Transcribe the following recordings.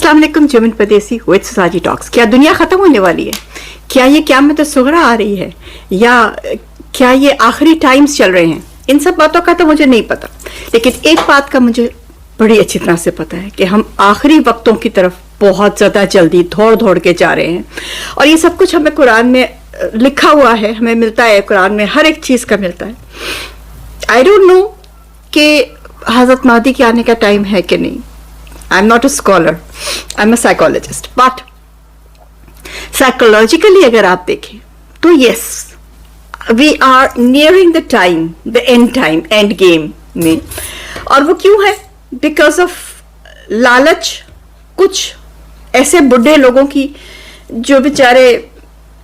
अस्सलाम वालेकुम जुमिन परदेसी विद सोसाइटी टॉक्स। क्या दुनिया ख़त्म होने वाली है? क्या ये क़यामत सुग़रा आ रही है, या क्या ये आखिरी टाइम्स चल रहे हैं? इन सब बातों का तो मुझे नहीं पता, लेकिन एक बात का मुझे बड़ी अच्छी तरह से पता है कि हम आखिरी वक्तों की तरफ बहुत ज़्यादा जल्दी दौड़ दौड़ के जा रहे हैं। और ये सब कुछ हमें कुरान में लिखा हुआ है, हमें मिलता है, कुरान में हर एक चीज़ का मिलता है। आई डोंट नो कि हज़रत महदी के आने का टाइम है कि नहीं। I'm not a scholar, I'm a psychologist, but psychologically अगर आप देखें तो yes, we are nearing the time, the end game में। और वो क्यों है? Because of लालच कुछ ऐसे बुढ़े लोगों की जो बेचारे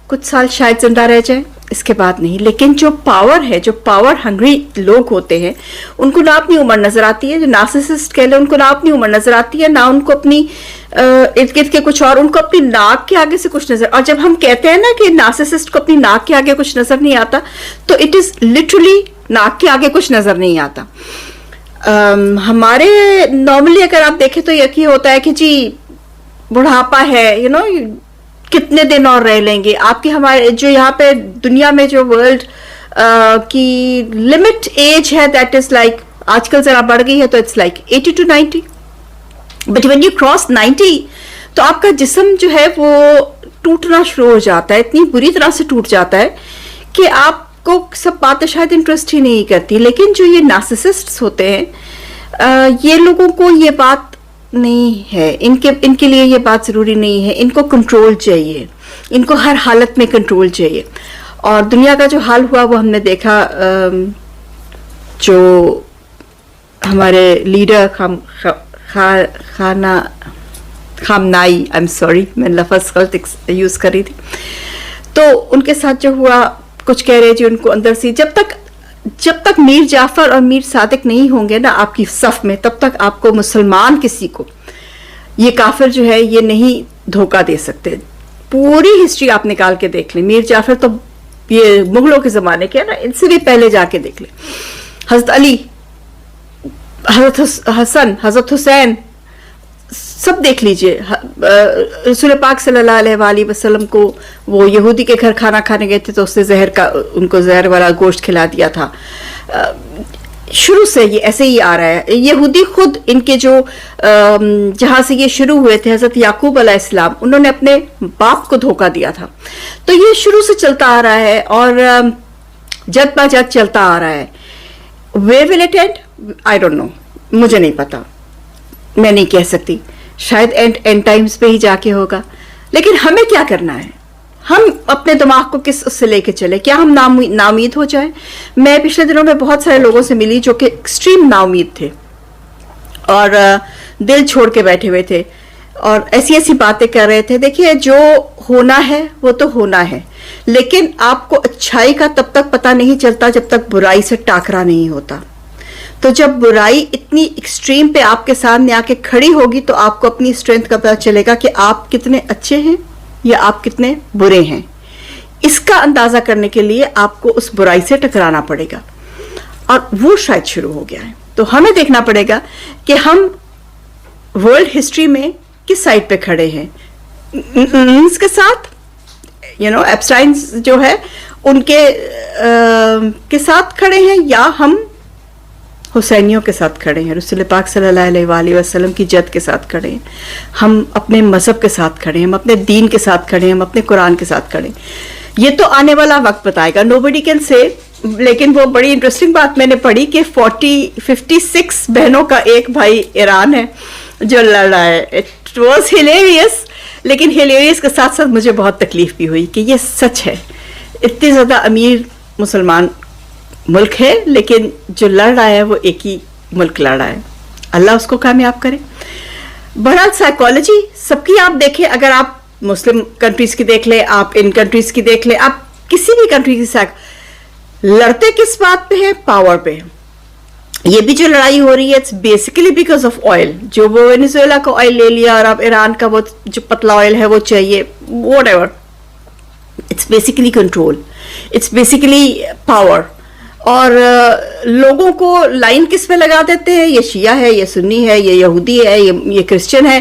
कुछ साल शायद जिंदा रह जाए, इसके बाद नहीं। लेकिन जो पावर है, जो पावर हंग्री लोग होते हैं, उनको ना अपनी उम्र नजर आती है। जो नार्सिसिस्ट कह ले, उनको ना अपनी उम्र नजर आती है, ना उनको अपनी इर्द गिर्द के कुछ और, उनको अपनी नाक के आगे से कुछ नजर। और जब हम कहते हैं ना कि नार्सिसिस्ट को अपनी नाक के आगे कुछ नजर नहीं आता, तो इट इज लिटरली नाक के आगे कुछ नजर नहीं आता। हमारे नॉर्मली अगर आप देखें तो यही होता है कि जी बुढ़ापा है, यू नो, कितने दिन और रह लेंगे। आपके हमारे जो यहाँ पे दुनिया में जो वर्ल्ड की लिमिट एज है, दैट इज लाइक आजकल जरा बढ़ गई है, तो it's like 80 to 90। But when you cross 90 तो आपका जिस्म जो है वो टूटना शुरू हो जाता है, इतनी बुरी तरह से टूट जाता है कि आपको सब बातें शायद इंटरेस्ट ही नहीं करती। लेकिन जो ये नार्सिसिस्ट्स होते हैं, ये लोगों को ये बात नहीं है, इनके लिए ये बात ज़रूरी नहीं है। इनको कंट्रोल चाहिए, इनको हर हालत में कंट्रोल चाहिए। और दुनिया का जो हाल हुआ वो हमने देखा। जो हमारे लीडर खामनाई, आई एम सॉरी, मैं लफ्ज़ गलत यूज़ कर रही थी, तो उनके साथ जो हुआ, कुछ कह रहे जी उनको अंदर से जब तक मीर जाफर और मीर सादिक नहीं होंगे ना आपकी सफ में, तब तक आपको मुसलमान किसी को ये काफिर जो है ये नहीं धोखा दे सकते। पूरी हिस्ट्री आप निकाल के देख लें। मीर जाफर तो ये मुगलों के ज़माने के है ना, इनसे भी पहले जाके देख लें। हज़रत अली, हज़रत हसन, हज़रत हुसैन, सब देख लीजिए। रसूल पाक सल्लल्लाहु अलैहि वसल्लम को वो यहूदी के घर खाना खाने गए थे, तो उससे उनको जहर वाला गोश्त खिला दिया था। शुरू से ये ऐसे ही आ रहा है। यहूदी खुद इनके जो जहाँ से ये शुरू हुए थे, हज़रत याकूब अलैहिस्सलाम, उन्होंने अपने बाप को धोखा दिया था। तो ये शुरू से चलता आ रहा है और जद ब जद चलता आ रहा है। Way will it end? I don't know, मुझे नहीं पता, मैं नहीं कह सकती। शायद एंड टाइम्स पे ही जाके होगा। लेकिन हमें क्या करना है? हम अपने दिमाग को किस उससे लेके चले? क्या हम नाउमीद हो जाएं? मैं पिछले दिनों में बहुत सारे लोगों से मिली जो कि एक्सट्रीम नाउमीद थे और दिल छोड़ के बैठे हुए थे और ऐसी ऐसी बातें कर रहे थे। देखिए, जो होना है वो तो होना है, लेकिन आपको अच्छाई का तब तक पता नहीं चलता जब तक बुराई से टाकरा नहीं होता। तो जब बुराई इतनी एक्सट्रीम पे आपके सामने आके खड़ी होगी, तो आपको अपनी स्ट्रेंथ का पता चलेगा कि आप कितने अच्छे हैं या आप कितने बुरे हैं। इसका अंदाजा करने के लिए आपको उस बुराई से टकराना पड़ेगा, और वो शायद शुरू हो गया है। तो हमें देखना पड़ेगा कि हम वर्ल्ड हिस्ट्री में किस साइड पे खड़े हैं। के साथ, यू नो, एप्स्टाइन जो है उनके के साथ खड़े हैं, या हम हुसैनियों के साथ खड़े हैं, रसूल पाक सल्लल्लाहु अलैहि वसल्लम की जद के साथ खड़े हैं, हम अपने मजहब के साथ खड़े हैं, हम अपने दीन के साथ खड़े हैं, हम अपने कुरान के साथ खड़े हैं। ये तो आने वाला वक्त बताएगा, नोबडी कैन से। लेकिन वो बड़ी इंटरेस्टिंग बात मैंने पढ़ी कि 56 बहनों का एक भाई ईरान है जो लड़ रहा है। इट वॉज हिलेरियस, लेकिन हिलेरियस के साथ साथ मुझे बहुत तकलीफ भी हुई कि ये सच है। इतने ज़्यादा अमीर मुसलमान मुल्क है, लेकिन जो लड़ रहा है वो एक ही मुल्क लड़ रहा है। अल्लाह उसको कामयाब करे। बहरहाल साइकोलॉजी सबकी आप देखें, अगर आप मुस्लिम कंट्रीज की देख ले, आप इन कंट्रीज की देख ले, आप किसी भी कंट्री की लड़ते किस बात पे है? पावर पे। ये भी जो लड़ाई हो रही है, it's basically because of oil. जो वो वेनेजुएला का ऑयल ले लिया और अब ईरान का वो जो पतला ऑयल है वो चाहिए, whatever. It's basically control, it's basically power. और लोगों को लाइन किस पे लगा देते हैं? ये शिया है, ये सुन्नी है, ये यहूदी है, ये क्रिश्चियन है।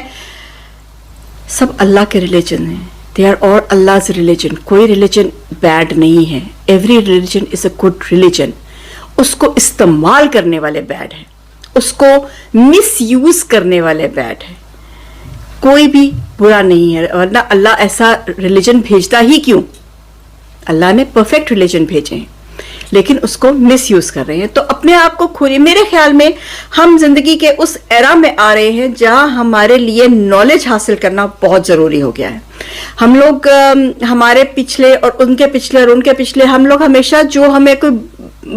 सब अल्लाह के रिलीजन हैं, दे आर ऑल अल्लाह's रिलीजन. कोई रिलीजन बैड नहीं है. Every religion is a good religion. उसको इस्तेमाल करने वाले बैड हैं, उसको मिस यूज करने वाले बैड हैं. कोई भी बुरा नहीं है, वरना अल्लाह ऐसा रिलीजन भेजता ही क्यों? अल्लाह ने परफेक्ट रिलीजन भेजे हैं, लेकिन उसको मिस यूज कर रहे हैं. तो अपने आप को खोलिए. मेरे ख्याल में हम जिंदगी के उस एरा में आ रहे हैं जहां हमारे लिए नॉलेज हासिल करना बहुत जरूरी हो गया है. हम लोग हमारे पिछले और उनके पिछले हम लोग हमेशा जो हमें कोई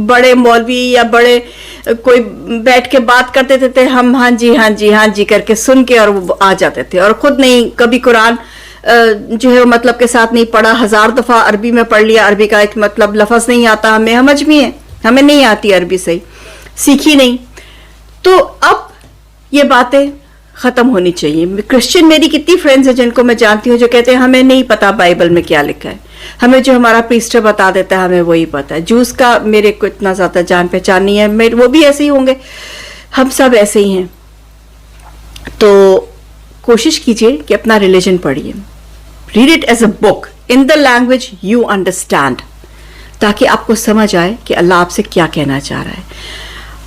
बड़े मौलवी या बड़े कोई बैठ के बात करते थे, हम हाँ जी करके सुन के और वो आ जाते थे, और खुद नहीं कभी कुरान जो है मतलब के साथ नहीं पढ़ा. 1000 दफा अरबी में पढ़ लिया, अरबी का एक मतलब लफज नहीं आता हमें, हम अजमी है, हमें नहीं आती अरबी सही, सीखी नहीं. तो अब ये बातें खत्म होनी चाहिए. क्रिश्चियन मेरी कितनी फ्रेंड्स हैं जिनको मैं जानती हूँ जो कहते हैं हमें नहीं पता बाइबल में क्या लिखा है, हमें जो हमारा प्रीस्टर बता देता है हमें वही पता है. जूस का मेरे को इतना ज्यादा जान पहचान नहीं है, वो भी ऐसे ही होंगे, हम सब ऐसे ही हैं. तो कोशिश कीजिए कि अपना रिलीजन पढ़िए. Read it as a book in the language you understand, ताकि आपको समझ आए कि अल्लाह आपसे क्या कहना चाह रहा है.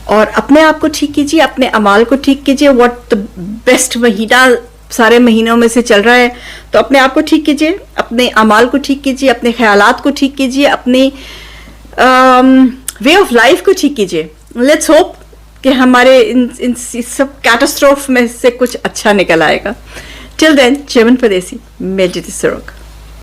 और अपने आप को ठीक कीजिए, अपने अमाल को ठीक कीजिए. व्हाट द बेस्ट महीना सारे महीनों में से चल रहा है, तो अपने आप को ठीक कीजिए, अपने अमाल को ठीक कीजिए, अपने ख्यालात को ठीक कीजिए, अपनी वे ऑफ लाइफ को ठीक कीजिए. लेट्स होप कि हमारे इन सब कैटास्ट्रोफ में से कुछ अच्छा निकल आएगा. टिल देन, चेमन परदेसी, मैं जिति सरोक.